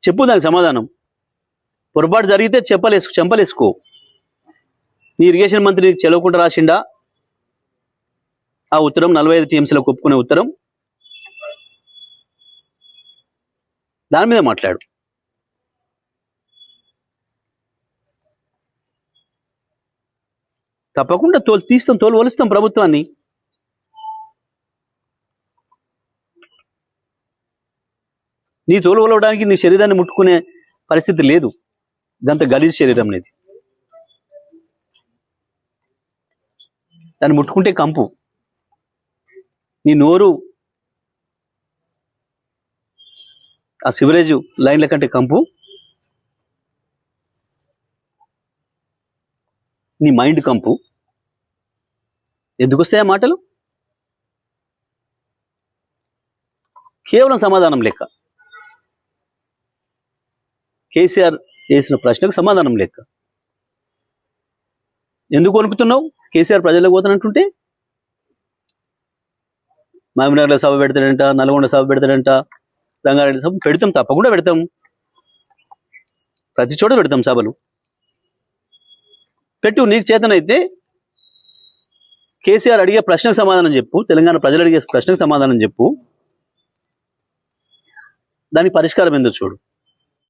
చెప్పు దానికి సమాధానం. పొరపాటు జరిగితే చెంపలేసుకో. నీ ఇరిగేషన్ మంత్రి నీకు చెలవకుండా రాసిండా ఆ ఉత్తరం? 45 టీఎంసీలకు ఒప్పుకునే ఉత్తరం, దాని మీద మాట్లాడు. తప్పకుండా తోలు ఒలుస్తాం ప్రభుత్వాన్ని. నీ తోలు ఒలవడానికి నీ శరీరాన్ని ముట్టుకునే పరిస్థితి లేదు. గంత గలీజ్ శరీరం అనేది. దాన్ని ముట్టుకుంటే కంపు. నీ నోరు ఆ సివరేజ్ లైన్ల కంటే కంపు. నీ మైండ్ కంపు. ఎందుకు వస్తాయి ఆ మాటలు? కేవలం సమాధానం లెక్క. కేసీఆర్ వేసిన ప్రశ్నకు సమాధానం లెక్క. ఎందుకు వణుకుతున్నావు? కేసీఆర్ ప్రజలకు పోతానంటుంటే. మహబూబ్నగర్లో సభ పెడతాడంట, నల్గొండ సభ పెడతాడంట, రంగారెడ్డి సభ పెడతాం, తప్పకుండా పెడతాం. ప్రతి చోట పెడతాం సభలు. పెట్టు. నీకు చేతనైతే కేసీఆర్ అడిగే ప్రశ్నకు సమాధానం చెప్పు. తెలంగాణ ప్రజలు అడిగే ప్రశ్నకు సమాధానం చెప్పు. దానికి పరిష్కారం ఏందో చూడు.